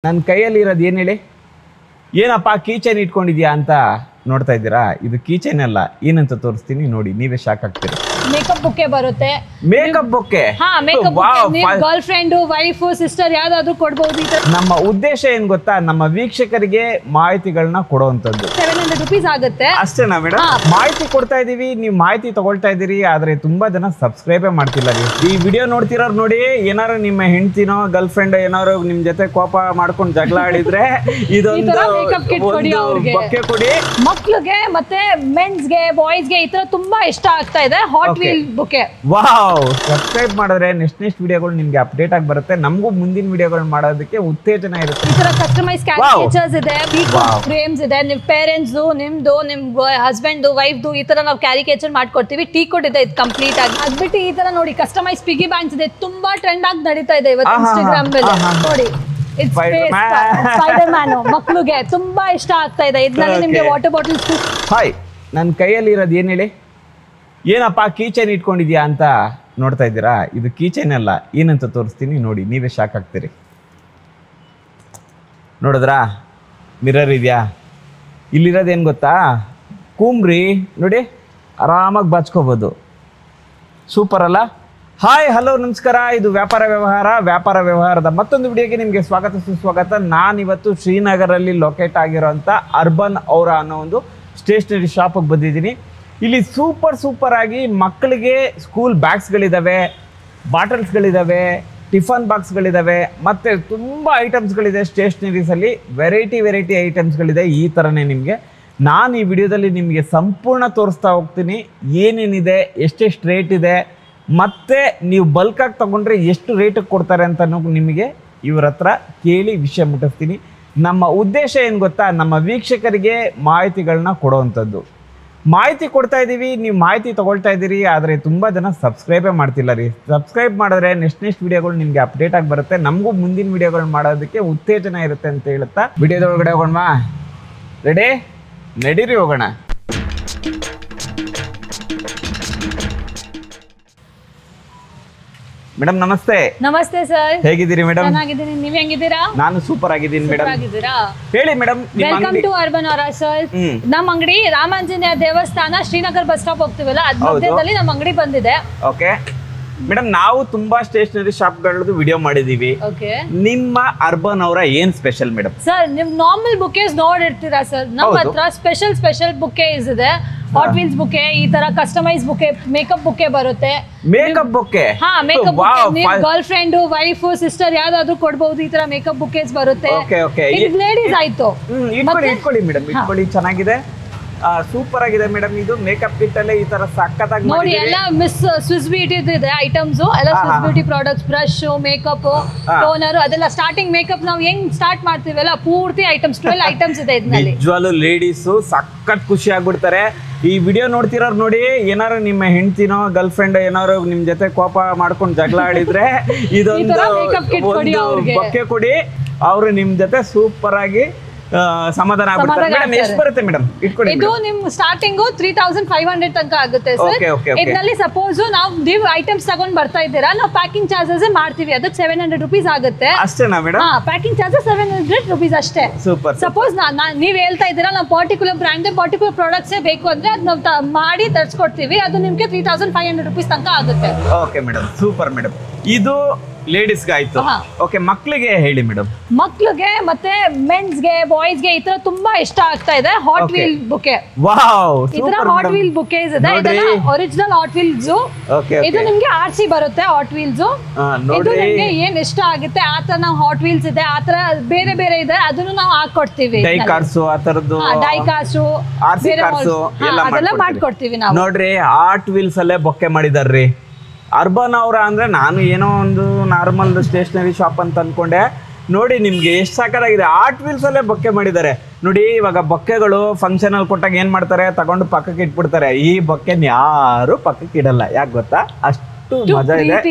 ನನ್ನ ಕೈಯಲ್ಲಿ ಇರೋದು ಏನು ಹೇಳಿ? ಏನಪ್ಪ ಕೀಚೈನ್ ಇಟ್ಕೊಂಡಿದ್ಯಾ ಅಂತ ನೋಡ್ತಾ ಇದ್ದೀರಾ? ಇದು ಕೀಚೈನ್ ಅಲ್ಲ, ಏನಂತ ತೋರಿಸ್ತೀನಿ ನೋಡಿ, ನೀವೇ ಶಾಕ್ ಆಗ್ತೀರಾ. ಮೇಕಪ್ ಬುಕ್ಕೆ ಬರುತ್ತೆ. ಮೇಕಪ್ ಬುಕ್ಕೆ? ಹಾ, ಮೇಕಪ್ ಬುಕ್ಕೆ ನೀವು ಗರ್ಲ್ ಫ್ರೆಂಡ್, ವೈಫ್, ಸಿಸ್ಟರ್ ಯಾವ್ದಾದ್ರು ಕೊಡಬಹುದು. ನಮ್ಮ ಉದ್ದೇಶ ಏನ್ ಗೊತ್ತಾ? ನಮ್ಮ ವೀಕ್ಷಕರಿಗೆ ಮಾಹಿತಿಗಳನ್ನ ಕೊಡುವಂತದ್ದು. 700 ರೂಪೀಸ್ ಆಗುತ್ತೆ ಅಷ್ಟೇನಾ ಮೇಡಮ್? ಮಾಹಿತಿ ಕೊಡ್ತಾ ಇದೀವಿ, ನೀವು ಮಾಹಿತಿ ತಗೊಳ್ತಾ ಇದೀರಿ, ಆದ್ರೆ ತುಂಬಾ ಜನ ಸಬ್ಸ್ಕ್ರೈಬೇ ಮಾಡ್ತಿಲ್ಲ ರೀ. ಈ ವಿಡಿಯೋ ನೋಡ್ತಿರೋರು ನೋಡಿ, ಏನಾರು ನಿಮ್ಮ ಹೆಂಡತಿನೋ ಗರ್ಲ್ ಫ್ರೆಂಡ್ ಏನಾರು ನಿಮ್ ಜೊತೆ ಕೋಪ ಮಾಡ್ಕೊಂಡು ಜಗಳ ಆಡಿದ್ರೆ ಇದೊಂದು ಬೊಕ್ಕೆ ಕೊಡಿ. ಮಕ್ಳಿಗೆ ಮತ್ತೆ ಮೆನ್ಸ್ಗೆ, ಬಾಯ್ಸ್ಗೆ ಈ ತರ ತುಂಬಾ ಇಷ್ಟ ಆಗ್ತಾ ಇದೆ. Hot wheel bouquet. Wow! Subscribe ಮಾಡಿದ್ರೆ ನೆಕ್ಸ್ಟ್ ವಿಡಿಯೋಗಳು ನಿಮ್ಗೆ ಅಪ್ಡೇಟ್ ಆಗಿ ಬರುತ್ತೆ. ನಮಗೂ ಮುಂದಿನ ವಿಡಿಯೋಗಳು ಮಾಡೋದಕ್ಕೆ ಉತ್ತೇಜನ ಇರುತ್ತೆ. ಈ ತರ ಕಸ್ಟಮೈಸ್ ಕ್ಯಾರಿಕೇಚರ್ಸ್ ಇದೆ, ಫ್ರೇಮ್ಸ್ ಇದೆ. ನಿಮ್ ಪೇರೆಂಟ್ಸ್ ನಿಮ್ದು, ನಿಮ್ ಹಸ್ಬೆಂಡ್ ವೈಫ್ ಈ ತರ ನಾವು ಕ್ಯಾರಿಕೇಚರ್ ಮಾಡ್ಕೊಡ್ತೀವಿ. ಟೀ ಕೋಟ್ ಇದೆ ಇದು ಕಂಪ್ಲೀಟ್ ಆಗಿ. ಅದ್ಬಿಟ್ಟು ಈ ತರ ನೋಡಿ ಕಸ್ಟಮೈಸ್ ಪಿಗಿ ಬ್ಯಾಂಕ್ಸ್ ಇದೆ, ತುಂಬಾ ಟ್ರೆಂಡ್ ಆಗಿ ನಡೀತಾ ಇದೆ ಇವತ್ತು ಇನ್ಸ್ಟಾಗ್ರಾಮ್ ಮೇಲೆ ನೋಡಿ. ಸ್ಪೈಡರ್ ಮ್ಯಾನ್ ಮಕ್ಳಿಗೆ ತುಂಬಾ ಇಷ್ಟ ಆಗ್ತಾ ಇದೆ. ಇದ್ರಲ್ಲಿ ನಿಮ್ಗೆ ವಾಟರ್ ಬಾಟಲ್ಸ್. ಹಾಯ್, ನನ್ನ ಕೈಯಲ್ಲಿ ಇರೋದು ಏನು ಹೇಳಿ? ಏನಪ್ಪ ಕೀಚೈನ್ ಇಟ್ಕೊಂಡಿದ್ಯಾ ಅಂತ ನೋಡ್ತಾ ಇದ್ದೀರಾ? ಇದು ಕೀಚೈನ್ ಅಲ್ಲ, ಏನಂತ ತೋರಿಸ್ತೀನಿ ನೋಡಿ, ನೀವೇ ಶಾಕ್ ಆಗ್ತೀರಿ. ನೋಡಿದ್ರಾ? ಮಿರರ್ ಇದೆಯಾ? ಇಲ್ಲಿರೋದೇನು ಗೊತ್ತಾ? ಕೂಮ್ರಿ ನೋಡಿ, ಆರಾಮಾಗಿ ಬಾಚ್ಕೋಬೋದು. ಸೂಪರ್ ಅಲ್ಲ? ಹಾಯ್, ಹಲೋ, ನಮಸ್ಕಾರ. ಇದು ವ್ಯಾಪಾರ ವ್ಯವಹಾರದ ಮತ್ತೊಂದು ವಿಡಿಯೋಗೆ ನಿಮಗೆ ಸ್ವಾಗತ ಸುಸ್ವಾಗತ. ನಾನಿವತ್ತು ಶ್ರೀನಗರಲ್ಲಿ ಲೊಕೇಟ್ ಆಗಿರೋಂಥ ಅರ್ಬನ್ ಔರಾ ಅನ್ನೋ ಒಂದು ಸ್ಟೇಷನರಿ ಶಾಪಿಗೆ ಬಂದಿದ್ದೀನಿ. ಇಲ್ಲಿ ಸೂಪರ್ ಆಗಿ ಮಕ್ಕಳಿಗೆ ಸ್ಕೂಲ್ ಬ್ಯಾಗ್ಸ್ಗಳಿದ್ದಾವೆ, ಬಾಟಲ್ಸ್ಗಳಿದ್ದಾವೆ, ಟಿಫನ್ ಬಾಕ್ಸ್ಗಳಿದ್ದಾವೆ, ಮತ್ತು ತುಂಬ ಐಟಮ್ಸ್ಗಳಿದೆ. ಸ್ಟೇಷ್ನರೀಸಲ್ಲಿ ವೆರೈಟಿ ಐಟಮ್ಸ್ಗಳಿದೆ. ಈ ಥರನೇ ನಿಮಗೆ ನಾನು ಈ ವಿಡಿಯೋದಲ್ಲಿ ನಿಮಗೆ ಸಂಪೂರ್ಣ ತೋರಿಸ್ತಾ ಹೋಗ್ತೀನಿ. ಏನೇನಿದೆ, ಎಷ್ಟೆಷ್ಟು ರೇಟ್ ಇದೆ, ಮತ್ತು ನೀವು ಬಲ್ಕಾಗಿ ತೊಗೊಂಡ್ರೆ ಎಷ್ಟು ರೇಟಿಗೆ ಕೊಡ್ತಾರೆ ಅಂತ ನಿಮಗೆ ಇವ್ರ ಹತ್ರ ಕೇಳಿ ವಿಷಯ ಮುಟ್ಟಿಸ್ತೀನಿ. ನಮ್ಮ ಉದ್ದೇಶ ಏನು ಗೊತ್ತಾ? ನಮ್ಮ ವೀಕ್ಷಕರಿಗೆ ಮಾಹಿತಿಗಳನ್ನ ಕೊಡುವಂಥದ್ದು. ಮಾಹಿತಿ ಕೊಡ್ತಾ ಇದ್ದೀವಿ, ನೀವು ಮಾಹಿತಿ ತೊಗೊಳ್ತಾ ಇದ್ದೀರಿ, ಆದರೆ ತುಂಬ ಜನ ಸಬ್ಸ್ಕ್ರೈಬೇ ಮಾಡ್ತಿಲ್ಲ ರೀ. ಸಬ್ಸ್ಕ್ರೈಬ್ ಮಾಡಿದ್ರೆ ನೆಕ್ಸ್ಟ್ ವಿಡಿಯೋಗಳು ನಿಮಗೆ ಅಪ್ಡೇಟ್ ಆಗಿ ಬರುತ್ತೆ. ನಮಗೂ ಮುಂದಿನ ವಿಡಿಯೋಗಳು ಮಾಡೋದಕ್ಕೆ ಉತ್ತೇಜನ ಇರುತ್ತೆ ಅಂತ ಹೇಳುತ್ತಾ ವಿಡಿಯೋದೊಳಗಡೆ ಹೋಗೋಣ. ರೆಡಿ? ನಡೀರಿ, ಹೋಗೋಣ. ಮೇಡಮ್ ನಮಸ್ತೆ. ನಮಸ್ತೆ ಸರ್, ಹೇಗಿದ್ದೀರಿ ಮೇಡಮ್? ಚೆನ್ನಾಗಿದ್ದೀನಿ, ನೀವ್ ಹೆಂಗಿದ್ದೀರಾ? ನಾನು ಸೂಪರ್ ಆಗಿದ್ದೀನಿ ಮೇಡಮ್. ಹೇಳಿ madam. Welcome to Urban Aura sir. ನಮ್ಮ ಅಂಗಡಿ ರಾಮಾಂಜನೇಯ ದೇವಸ್ಥಾನ ಶ್ರೀನಗರ್ ಬಸ್ ಸ್ಟಾಪ್ ಹೋಗ್ತೀವಲ್ಲ, ಅದ್ರ ಮಧ್ಯದಲ್ಲಿ ನಮ್ಮ ಅಂಗಡಿ ಬಂದಿದೆ. ಓಕೆ ಮೇಡಮ್, ನಾವು ತುಂಬಾ ಸ್ಟೇಷನರಿ ಶಾಪ್ಗಳದ್ದು ವಿಡಿಯೋ ಮಾಡಿದೀವಿ. ನಿಮ್ಮ ಅರ್ಬನ್ ಔರಾ ಏನ್ ಸ್ಪೆಷಲ್ ಮೇಡಮ್? ಸರ್, ನೀವು ನಾರ್ಮಲ್ ಬುಕೇಸ್ ನೋಡಿರ್ತೀರಾ ಸರ್, ನಮ್ಮ ಹತ್ರ ಸ್ಪೆಷಲ್ ಬುಕೇಸ್ ಇದೆ. ಹಾಟ್ ವೀಲ್ಸ್ ಬುಕ್ಕೆ, ಈ ತರ ಕಸ್ಟಮೈಸ್ ಬುಕ್ಕೆ, ಮೇಕಪ್ ಬುಕ್ಕೆ ಬರುತ್ತೆ. ಮೇಕಪ್ ಬುಕ್ಕೆ? ಹಾ, ಮೇಕಪ್ ಬುಕ್ಕೆ ನೀವು ಗರ್ಲ್ ಫ್ರೆಂಡ್, ವೈಫ್, ಸಿಸ್ಟರ್ ಯಾವ್ದಾದ್ರು ಕೊಡಬಹುದು. ಈ ತರ ಮೇಕಪ್ ಬುಕ್ಕೇಸ್ ಬರುತ್ತೆ. ಲೇಡೀಸ್ ಆಯ್ತು. ಇಟ್ಕೊಳ್ಳಿ ಮೇಡಮ್, ಇಟ್ಕೊಳ್ಳಿ, ಚೆನ್ನಾಗಿದೆ, ಸೂಪರ್ ಆಗಿದೆ ಮೇಡಮ್. ಇದು ಮೇಕಪ್ ಕಿಟ್ ಅಲ್ಲೇ ಈ ತರ ಸಕ್ಕತ್ತಾಗಿ ನೋಡಿ. ಎಲ್ಲ ಮಿಸ್ ಸ್ವಿಸ್ ಬ್ಯೂಟಿ ಇದೆ ಐಟಮ್ಸ್, ಎಲ್ಲ Swiss beauty products, brush, makeup, toner, ಅದೆಲ್ಲ ಸ್ಟಾರ್ಟಿಂಗ್ ಮೇಕಪ್ ನಾವು ಹೆಂಗ್ ಸ್ಟಾರ್ಟ್ ಮಾಡ್ತೀವಲ್ಲ, ಪೂರ್ತಿ ಐಟಮ್ಸ್ 12 ಐಟಮ್ಸ್ ಇದೆ ಇದರಲ್ಲಿ. ನಿಜವಾಗ್ಲೂ ಲೇಡೀಸ್ ಸಕ್ಕತ್ ಖುಷಿ ಆಗ್ಬಿಡ್ತಾರೆ. ಈ ವಿಡಿಯೋ ನೋಡ್ತಿರೋರು ನೋಡಿ, ಏನಾರು ನಿಮ್ಮ ಹೆಂಡತಿನೋ ಗರ್ಲ್ ಫ್ರೆಂಡ್ ಏನಾರು ನಿಮ್ ಜೊತೆ ಕೋಪ ಮಾಡ್ಕೊಂಡು ಜಗಳ ಆಡಿದ್ರೆ ಇದೊಂದು ಬೊಕ್ಕೆ ಕೊಡಿ, ಅವರು ನಿಮ್ ಜೊತೆ ಸೂಪರ್ ಆಗಿ ಸಮಾಧಾನ ಆಗ್ಬಿಡ್ತಾರೆ. ಮೇಡಮ್ ಎಷ್ಟು ಬರುತ್ತೆ ಮೇಡಮ್? ಇಟ್ಕೊಳ್ಳಿ. ಇದು ನಿಮ್ ಸ್ಟಾರ್ಟಿಂಗ್ 3500 ತನಕ ಆಗುತ್ತೆ ಸರ್. ಇದರಲ್ಲಿ ಸಪೋಸ್ ನೀವು ಐಟಮ್ಸ್ ತಗೊಂಡ್ ಬರ್ತಾ ಇದ್ದೀರಾ, ನಾವು ಪ್ಯಾಕಿಂಗ್ ಚಾರ್ಜಸ್ ಮಾಡ್ತೀವಿ, ಅದಕ್ಕೆ 700 ರೂಪೀಸ್ ಆಗುತ್ತೆ. ಅಷ್ಟೇನಾ ಮೇಡಮ್? ಪ್ಯಾಕಿಂಗ್ ಚಾರ್ಜಸ್ 700 ರೂಪೀಸ್ ಅಷ್ಟೇ. ಸೂಪರ್. ಸಪೋಸ್ ನೀವ್ ಹೇಳ್ತಾ ಇದ್ದೀರಾ ನಾವು ಪರ್ಟಿಕ್ಯುಲರ್ ಬ್ರಾಂಡ್ ಪರ್ಟಿಕ್ಯುಲರ್ ಪ್ರಾಡಕ್ಟ್ಸ್ ಬೇಕು ಅಂದ್ರೆ ಅದ್ ನಾವು ಮಾಡಿ ತರ್ಸ್ಕೊಡ್ತೀವಿ, ಅದು ನಿಮ್ಗೆ 3500 ರೂಪೀಸ್ ತನಕ ಆಗುತ್ತೆ. Okay madam, super madam. ಇದು ಲೇಡೀಸ್ಗೆ ಆಯ್ತು. ಓಕೆ, ಮಕ್ಕಳಿಗೆ ಹೇಳಿ ಮೇಡಮ್. ಮಕ್ಕಳಿಗೆ ಮತ್ತೆ ಮೆನ್ಸ್ಗೆ, ಬಾಯ್ಸ್ಗೆ ಈ ತರ ತುಂಬಾ ಇಷ್ಟ ಆಗ್ತಾ ಇದೆ. Hot wheel bouquet. ವಾವ್! ಈ ತರ ಹಾಟ್ ವೀಲ್ ಬುಕ್ಕೇಸ್ ಇದೆ. ಇದೆಲ್ಲ ಒರಿಜಿನಲ್ ಹಾಟ್ ವೀಲ್ಸ್. ಇದು ನಿಮ್ಗೆ RC ಬರುತ್ತೆ ಹಾಟ್ ವೀಲ್ಸ್. ಇದು ನಿಮ್ಗೆ ಏನ್ ಇಷ್ಟ ಆಗುತ್ತೆ ಆ ತರ ನಾವು ಹಾಟ್ ವೀಲ್ಸ್ ಇದೆ, ಆ ತರ ಬೇರೆ ಇದೆ, ಅದನ್ನು ನಾವು ಹಾಕೊಡ್ತೀವಿ. ಡೈ ಕಾರ್ಸು ಆ ತರದ್ದು, ಡೈ ಕಾರ್ಸು, RC ಕಾರ್ಸು ಅದೆಲ್ಲ ಮಾಡ್ಕೊಡ್ತೀವಿ ನಾವು. ನೋಡ್ರಿ, ಹಾಟ್ ವೀಲ್ಸ್ ಅಲ್ಲೇ ಬೊಕ್ಕೆ ಮಾಡಿದಾರ್ರಿ. ಅರ್ಬನ್ ಔರಾ ಅಂದ್ರೆ ನಾನು ಏನೋ ಒಂದು ನಾರ್ಮಲ್ ಸ್ಟೇಷನರಿ ಶಾಪ್ ಅಂತ ಅನ್ಕೊಂಡೆ. ನೋಡಿ ನಿಮ್ಗೆ ಎಷ್ಟು ಸಾಕಾಗಿದೆ, ಆರ್ಟ್ ವೀಲ್ಸ್ ಅಲ್ಲೇ ಬೊಕ್ಕೆ ಮಾಡಿದ್ದಾರೆ ನೋಡಿ. ಇವಾಗ ಬೊಕ್ಕೆಗಳು ಫಂಕ್ಷನ್ ಅಲ್ಲಿ ಕೊಟ್ಟಾಗ ಏನ್ ಮಾಡ್ತಾರೆ, ತಗೊಂಡು ಪಕ್ಕಕ್ಕೆ ಇಟ್ಬಿಡ್ತಾರೆ. ಈ ಬೊಕ್ಕೆನ್ ಯಾರು ಪಕ್ಕಕ್ಕೆ ಇಡಲ್ಲ, ಯಾಕೆ ಗೊತ್ತಾ? ಅಷ್ಟು ಮಜಾ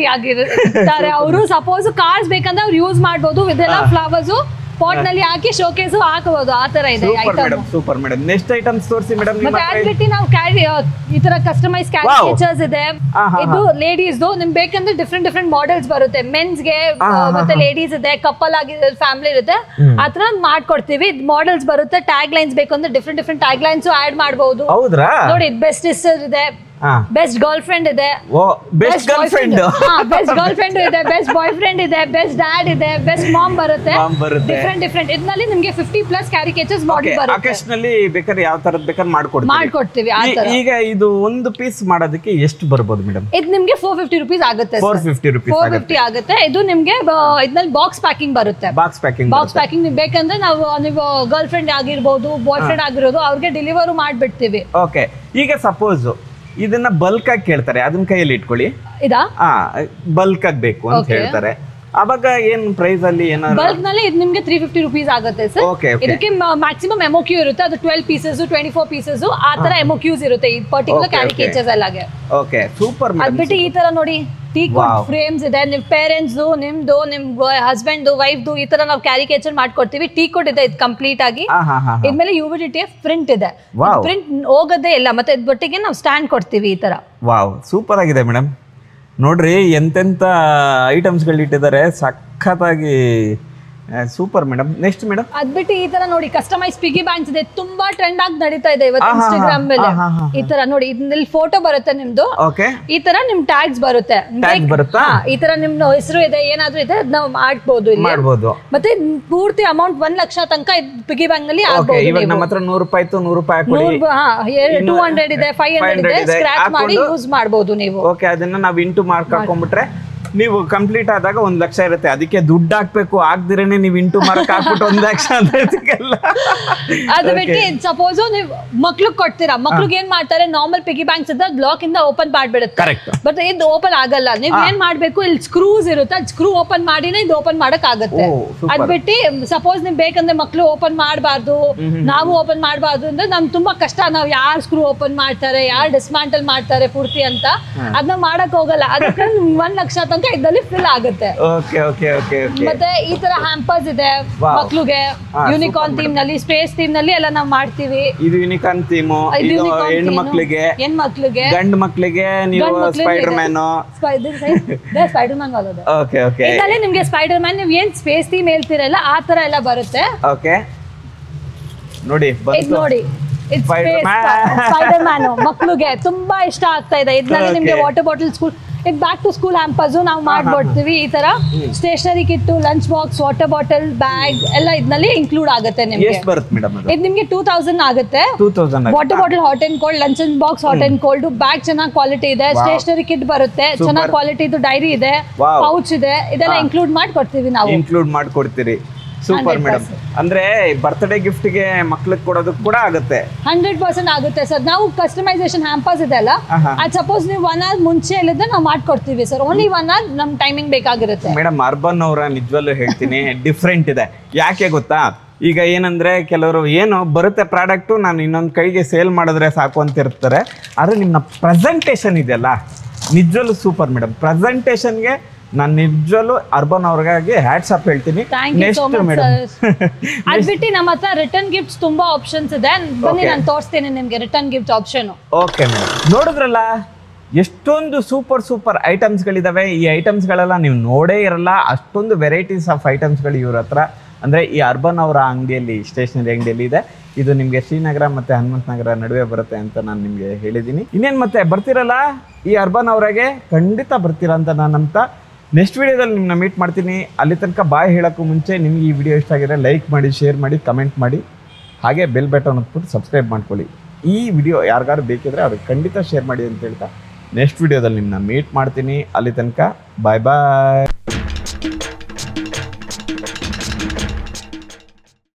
ಇದೆ. ಅವರು ಸಪೋಸ್ ಕಾರ್ಸ್ ಬೇಕಂದ್ರೆ ಅವ್ರು ಯೂಸ್ ಮಾಡ್ಬೋದು. ಇದೆಲ್ಲ ಫ್ಲವರ್ಸ್ ಪಾಟ್ ನಲ್ಲಿ ಹಾಕಿ ಶೋಕೇಸ್ ಹಾಕಬಹುದು, ಆ ತರ ಇದೆ item. Super madam. Next items ತೋರಿಸಿ ಮೇಡಮ್. ಮತ್ತೆ ಅದ್ಬಿಟ್ಟು ನಾವು ಕ್ಯಾರಿ ಈ ತರ ಕಸ್ಟಮೈಸ್ ಕ್ಯಾರಿಕೇಚರ್ಸ್ ಇದೆ. ಇದು ಲೇಡೀಸ್ ನಿಮ್ಗೆ ಬೇಕಂದ್ರೆ ಡಿಫ್ರೆಂಟ್ ಮಾಡೆಲ್ಸ್ ಬರುತ್ತೆ. ಮೆನ್ಸ್ ಗೆ ಮತ್ತೆ ಲೇಡೀಸ್ ಇದೆ, ಕಪಲ್ ಆಗಿದೆ, ಫ್ಯಾಮಿಲಿ ಇರುತ್ತೆ, ಆತರ ಮಾಡ್ಕೊಡ್ತೀವಿ. ಮಾಡೆಲ್ಸ್ ಬರುತ್ತೆ, ಟ್ಯಾಗ್ ಲೈನ್ಸ್ ಬೇಕು ಅಂದ್ರೆ ಡಿಫ್ರೆಂಟ್ ಟ್ಯಾಗ್ ಲೈನ್ಸ್ ಆಡ್ ಮಾಡಬಹುದು. ನೋಡಿ, ಬೆಸ್ಟ್ ಸಿಸ್ಟರ್ ಇದೆ, ಬೆಸ್ಟ್ ಗರ್ಲ್ ಫ್ರೆಂಡ್ ಇದೆ, best girl friend best girl friend ಇದೆ, ಬೆಸ್ಟ್ ಬಾಯ್ ಫ್ರೆಂಡ್ ಇದೆ, ಬೆಸ್ಟ್ ಡ್ಯಾಡ್ ಇದೆ, ಬೆಸ್ಟ್ ಮಾಮ್ ಬರುತ್ತೆ. ಡಿಫ್ರೆಂಟ್ ಇದರಲ್ಲಿ ನಿಮಗೆ 50+ ಕ್ಯಾರಿಕೇಚರ್ಸ್ ಮಾಡೆಲ್ ಬರುತ್ತೆ. ಅಕೇಶನಲಿ ಬೇಕಾದ್ರೆ ಯಾವ ತರದ್ ಬೇಕಾದ್ರೆ ಮಾಡ್ಕೊಡ್ತೀವಿ. ಈಗ ಇದು ಒಂದು ಪೀಸ್ ಮಾಡೋದಕ್ಕೆ ಎಷ್ಟು ಬರ್ಬೋದು ಮೇಡಮ್? ಇದು ನಿಮಗೆ 450 ರೂಪೀಸ್ ಆಗುತ್ತೆ. 450 ಆಗುತ್ತೆ. ಇದು ನಿಮಗೆ ಇದ್ರಲ್ಲಿ ಬಾಕ್ಸ್ ಪ್ಯಾಕಿಂಗ್ ಬರುತ್ತೆ. ಬಾಕ್ಸ್ ಪ್ಯಾಕಿಂಗ್ ನೀವು ಬೇಕಂದ್ರೆ ನೀವು ಗರ್ಲ್ ಫ್ರೆಂಡ್ ಆಗಿರ್ಬೋದು, ಬಾಯ್ ಫ್ರೆಂಡ್ ಆಗಿರೋದು, ಅವ್ರಿಗೆ ಡೆಲಿವರ್ ಮಾಡ್ಬಿಡ್ತೀವಿ. ಓಕೆ. ಈಗ ಸಪೋಸ್ ಇದನ್ನ ಬಲ್ಕ್ ಆಗಿ ಕೇಳ್ತಾರೆ, ಅದನ್ನ ಕೈಯಲ್ಲಿ ಇಟ್ಕೊಳ್ಳಿ. ಇದಾ ಬಲ್ಕ್ ಆಗಿ ಬೇಕು ಅಂತ ಹೇಳ್ತಾರೆ, ಅವಾಗ ಏನ್ ಪ್ರೈಸ್ ಅಲ್ಲಿ ಏನಾದ್ರು ಬಲ್ಕ್ ನಲ್ಲಿ ಇದು ನಿಮಗೆ 350 ರೂಪೀಸ್ ಆಗುತ್ತೆ ಸರ್. ಇದಕ್ಕೆ ಮ್ಯಾಕ್ಸಿಮಮ್ MOQ ಇರುತ್ತೆ, ಅದು 12 ಪೀಸಸ್ 24 ಪೀಸಸ್ ಆ ತರ MOQs ಇರುತ್ತೆ ಈ ಪರ್ಟಿಕ್ಯುಲರ್ ಕ್ಯಾರಿಕೇಚರ್ಸ್ ಎಲ್ಲಾಗೆ. Okay, super. ಅದ್ಬಿಟ್ಟು ಈ ತರ ನೋಡಿ ಟೀ ಫ್ರೇಮ್ಸ್ ಇದೆ. ನಿಮ್ ಪೇರೆಂಟ್ಸ್ ನಿಮ್ದು, ನಿಮ್ ಹಸ್ಬೆಂಡ್ ವೈಫ್ ಈ ತರ ನಾವು ಕ್ಯಾರಿಕೇಚರ್ ಮಾಡ್ಕೊಡ್ತೀವಿ. ಟೀ ಕೋಟ್ ಇದೆ ಇದು ಕಂಪ್ಲೀಟ್ ಆಗಿ. ಇದ್ಮೇಲೆ UVDTF ಪ್ರಿಂಟ್ ಇದೆ, ಪ್ರಿಂಟ್ ಹೋಗೋದೇ ಇಲ್ಲ. ಮತ್ತೆ ಇದ್ಬಿಟ್ಟಿಗೆ ನಾವು ಸ್ಟ್ಯಾಂಡ್ ಕೊಡ್ತೀವಿ ಈ ತರ. ವಾವ್, ಸೂಪರ್ ಆಗಿದೆ ಮೇಡಮ್. ನೋಡ್ರಿ ಎಂತೆಂತ ಐಟಮ್ಸ್ಗಳು ಇಟ್ಟಿದ್ದಾರೆ, ಸಖತ್ತಾಗಿ. Super madam. ನೆಕ್ಸ್ಟ್ ಮೇಡಮ್ ಅದ್ಬಿಟ್ಟು ಈ ತರ ನೋಡಿ ಕಸ್ಟಮೈಸ್ ಪಿಗಿ ಬ್ಯಾಂಕ್ಸ್ ಇದೆ, ತುಂಬಾ ಟ್ರೆಂಡ್ ಆಗಿ ನಡೀತಾ ಇದೆ ಇವತ್ತು ಇನ್ಸ್ಟಾಗ್ರಾಮ್ ಮೇಲೆ. ಈ ತರ ನೋಡಿ, ಇದ್ರಲ್ಲಿ ಫೋಟೋ ಬರುತ್ತೆ ನಿಮ್ದು, ಈ ತರ ನಿಮ್ ಟ್ಯಾಗ್ಸ್ ಬರುತ್ತೆ. ಈ ತರ ನಿಮ್ ಹೆಸರು ಇದೆ, ಏನಾದ್ರೂ ಇದೆ ನಾವು ಮಾಡ್ಬೋದು ಇಲ್ಲಿ. ಮತ್ತೆ ಪೂರ್ತಿ ಅಮೌಂಟ್ 1 ಲಕ್ಷ ತನಕ ಪಿಗಿ ಬ್ಯಾಂಕ್ ನಲ್ಲಿ ಆಗ್ಬೋದು. ನಮ್ಮ ಹತ್ರ 100 ರೂಪಾಯಿ ಇತ್ತು, 100 ರೂಪಾಯಿ 200 ಇದೆ, 500 ಇದೆ, ಸ್ಕ್ರಾಚ್ ಮಾಡಿ ಯೂಸ್ ಮಾಡಬಹುದು ನೀವು. ಓಕೆ, ಅದನ್ನ ನಾವು ಇಂಟು ಮಾರ್ಕ್ ಹಾಕೊಂಡ್ಬಿಟ್ರೆ ನೀವು ಕಂಪ್ಲೀಟ್ ಆದಾಗ 1 ಲಕ್ಷ ಇರುತ್ತೆ. ಅದಕ್ಕೆ ದುಡ್ಡು ಹಾಕ್ಬೇಕು, ಆಗ್ದಿರೇನೆ ನೀವು ಇಂಟು ಮಾರ್ಕ್ ಹಾಕ್ಬಿಟ್ಟು 1 ಲಕ್ಷ ಅಂತ ಸಿಗಲ್ಲ. ಅದು ಬಿಟ್ಟು ಸಪೋಸ್ ನೀವು ಮಕ್ಳಿಗೆ ಕೊಡ್ತೀರಾ, ಮಕ್ಳಿಗೆ ಏನ್ ಮಾಡ್ತಾರೆ, ನಾರ್ಮಲ್ ಪಿಗಿ ಬ್ಯಾಂಕ್ಸ್ ಇದ್ದ ಬ್ಲಾಕ್ ಇಂದ ಓಪನ್ ಮಾಡ್ಬಿಡುತ್ತೆ. ಬಟ್ ಇದು ಓಪನ್ ಆಗಲ್ಲ. ನೀವ್ ಏನ್ ಮಾಡ್ಬೇಕು, ಇಲ್ಲಿ ಸ್ಕ್ರೂಸ್ ಇರುತ್ತೆ, ಸ್ಕ್ರೂ ಓಪನ್ ಮಾಡಿನೇ ಇದು ಓಪನ್ ಮಾಡಕ್ ಆಗುತ್ತೆ. ಅದ್ ಬಿಟ್ಟು ಸಪೋಸ್ ನಿಮ್ ಬೇಕಂದ್ರೆ ಮಕ್ಳು ಓಪನ್ ಮಾಡಬಾರ್ದು, ನಾವು ಓಪನ್ ಮಾಡಬಾರ್ದು ಅಂದ್ರೆ ನಮ್ ತುಂಬಾ ಕಷ್ಟ. ನಾವ್ ಯಾರು ಸ್ಕ್ರೂ ಓಪನ್ ಮಾಡ್ತಾರೆ, ಯಾರು ಡಿಸ್ಮ್ಯಾಂಟಲ್ ಮಾಡ್ತಾರೆ ಪೂರ್ತಿ ಅಂತ ಅದನ್ನ ಮಾಡಕ್ ಹೋಗಲ್ಲ. ಅದಕ್ಕೆ 1 ಲಕ್ಷ ಇದ್ದಲ್ಲಿ ಫಿಲ್ ಆಗುತ್ತೆ. ಮತ್ತೆ ಈ ತರ ಹ್ಯಾಂಪರ್ಸ್ ಇದೆ ಮಕ್ಳಿಗೆ, ಯೂನಿಕಾರ್ನ್ ಥೀಮ್ ನಲ್ಲಿ, ಸ್ಪೇಸ್ ಥೀಮ್ ನಲ್ಲಿ ಎಲ್ಲ ನಾವು ಮಾಡ್ತೀವಿ. ಇದು ಯೂನಿಕಾರ್ನ್ ಥೀಮ್. ಹೆಣ್ಣು ಮಕ್ಳಿಗೆ, ಗಂಡು ಮಕ್ಳಿಗೆ ನೀವು ಸ್ಪೈಡರ್ ಮ್ಯಾನ್ ಬರೋದು. ಇದರಲ್ಲಿ ನಿಮ್ಗೆ ಸ್ಪೈಡರ್ ಮ್ಯಾನ್ ನೀವು ಏನ್ ಸ್ಪೇಸ್ ಥೀಮ್ ಹೇಳ್ತಿರಲ್ಲ ಆ ತರ ಎಲ್ಲ ಬರುತ್ತೆ. ನೋಡಿ ನೋಡಿ, ಸ್ಪೈಡರ್ ಮ್ಯಾನ್ ಮಕ್ಳಿಗೆ ತುಂಬಾ ಇಷ್ಟ ಆಗ್ತಾ ಇದೆ. ಇದ್ರಲ್ಲಿ ನಿಮ್ಗೆ water bottle, school back to school hampers ನಾವು ಮಾಡ್ಕೊಡ್ತೀವಿ. ಈ ತರ stationery kit, lunch box, water bottle, bag ಎಲ್ಲ ಇದ್ನಲ್ಲಿ ಇನ್ಕ್ಲೂಡ್ ಆಗುತ್ತೆ ನಿಮ್ಗೆ. ಇದು ನಿಮ್ಗೆ 2000 ಆಗುತ್ತೆ. Water bottle hot and cold, lunch box hot and cold, bag ಚೆನ್ನಾಗಿ ಕ್ವಾಲಿಟಿ ಇದೆ, ಸ್ಟೇಷನರಿ ಕಿಟ್ ಬರುತ್ತೆ ಚೆನ್ನಾಗಿ ಕ್ವಾಲಿಟಿ, ಇದು ಡೈರಿ ಇದೆ, ಪೌಚ್ ಇದೆ, ಇದೆಲ್ಲ ಇನ್ಕ್ಲೂಡ್ ಮಾಡ್ಕೊಡ್ತೀವಿ ನಾವು. ಇನ್ಕ್ಲೂಡ್ ಮಾಡ್ಕೊಡ್ತೀರಿ. Super madam. ಅಂದ್ರೆ ಬರ್ತ್ಡೇ ಗಿಫ್ಟ್ ಗೆ ಮಕ್ಳಿಗೆ ಕೊಡೋದಕ್ಕೆ ಕೂಡ ಆಗುತ್ತೆ. 100% ಆಗುತ್ತೆ ಸರ್. ನಾವು ಕಸ್ಟಮೈಸೇಷನ್ ಹ್ಯಾಂಪರ್ಸ್ ಇದೆ ಅಲ್ಲ, ಅದು ಸಪೋಸ್ ನೀವು 1 hour ಮುಂಚೆ ಹೇಳಿದ್ರೆ ನಾವು ಮಾಡ್ಕೊಡ್ತೀವಿ ಸರ್. ಓನ್ಲಿ 1 hour ನಮ್ ಟೈಮಿಂಗ್ ಬೇಕಾಗಿರುತ್ತೆ. ಮೇಡಮ್, ಅರ್ಬನ್ ಅವರ ನಿಜವಲ್ಲೂ ಹೇಳ್ತೀನಿ ಡಿಫ್ರೆಂಟ್ ಇದೆ. ಯಾಕೆ ಗೊತ್ತಾ, ಈಗ ಏನಂದ್ರೆ ಕೆಲವರು ಏನು ಬರುತ್ತೆ ಪ್ರಾಡಕ್ಟು, ನಾನು ಇನ್ನೊಂದು ಕೈಗೆ ಸೇಲ್ ಮಾಡಿದ್ರೆ ಸಾಕು ಅಂತ ಇರ್ತಾರೆ. ಆದ್ರೆ ನಿಮ್ಮ ಪ್ರೆಸೆಂಟೇಷನ್ ಇದೆಯಲ್ಲ ನಿಜವಲ್ಲೂ ಸೂಪರ್ ಮೇಡಮ್. ಪ್ರೆಸೆಂಟೇಷನ್ಗೆ ನಾನು ನಿಜವಲ್ಲೂ ಅರ್ಬನ್ ಅವ್ರಿಗಾಗಿ ಹ್ಯಾಟ್ಸ್ ಅಪ್ ಹೇಳ್ತೀನಿ. ಅದ್ಬಿಟ್ಟು ನಮ್ಮ ಹತ್ರ ರಿಟರ್ನ್ ಗಿಫ್ಟ್ಸ್ ತುಂಬಾ ಆಪ್ಷನ್ಸ್ ಇದೆ. ಬನ್ನಿ ನಾನು ತೋರಿಸ್ತೀನಿ ನಿಮ್ಗೆ return gift option. Okay madam, ನೋಡಿದ್ರಲ್ಲ ಎಷ್ಟೊಂದು ಸೂಪರ್ ಐಟಮ್ಸ್ಗಳಿದಾವೆ. ಈ ಐಟಮ್ಸ್ಗಳೆಲ್ಲ ನೀವು ನೋಡೇ ಇರಲ್ಲ, ಅಷ್ಟೊಂದು ವೆರೈಟೀಸ್ ಆಫ್ ಐಟಮ್ಸ್ಗಳು ಇವ್ರ ಹತ್ರ. ಅಂದರೆ ಈ ಅರ್ಬನ್ ಅವರ ಅಂಗಡಿಯಲ್ಲಿ, ಸ್ಟೇಷನರಿ ಅಂಗಡಿಯಲ್ಲಿ ಇದೆ. ಇದು ನಿಮಗೆ ಶ್ರೀನಗರ ಮತ್ತು ಹನುಮಂತನಗರ ನಡುವೆ ಬರುತ್ತೆ ಅಂತ ನಾನು ನಿಮಗೆ ಹೇಳಿದ್ದೀನಿ. ಇನ್ನೇನು ಮತ್ತೆ ಬರ್ತಿರಲ್ಲ ಈ ಅರ್ಬನ್ ಅವರಾಗೆ, ಖಂಡಿತ ಬರ್ತೀರಾ ಅಂತ ನಾನು ನಂಬ್ತಾ ನೆಕ್ಸ್ಟ್ ವಿಡಿಯೋದಲ್ಲಿ ನಿಮ್ಮನ್ನ ಮೀಟ್ ಮಾಡ್ತೀನಿ. ಅಲ್ಲಿ ತನಕ ಬಾಯ್ ಹೇಳೋಕ್ಕೂ ಮುಂಚೆ ನಿಮಗೆ ಈ ವಿಡಿಯೋ ಇಷ್ಟ ಆಗಿದ್ರೆ ಲೈಕ್ ಮಾಡಿ, ಶೇರ್ ಮಾಡಿ, ಕಮೆಂಟ್ ಮಾಡಿ, ಹಾಗೆ ಬೆಲ್ ಬಟನ್ ಒತ್ಬಿಟ್ಟು ಸಬ್ಸ್ಕ್ರೈಬ್ ಮಾಡ್ಕೊಳ್ಳಿ. ಈ ವಿಡಿಯೋ ಯಾರಿಗಾರು ಬೇಕಿದ್ರೆ ಅವ್ರಿಗೆ ಖಂಡಿತ ಶೇರ್ ಮಾಡಿ ಅಂತ ಹೇಳ್ತಾ ನೆಕ್ಸ್ಟ್ ವಿಡಿಯೋದಲ್ಲಿ ನಿಮ್ಮನ್ನ ಮೀಟ್ ಮಾಡ್ತೀನಿ. ಅಲ್ಲಿ ತನಕ ಬಾಯ್ ಬಾಯ್.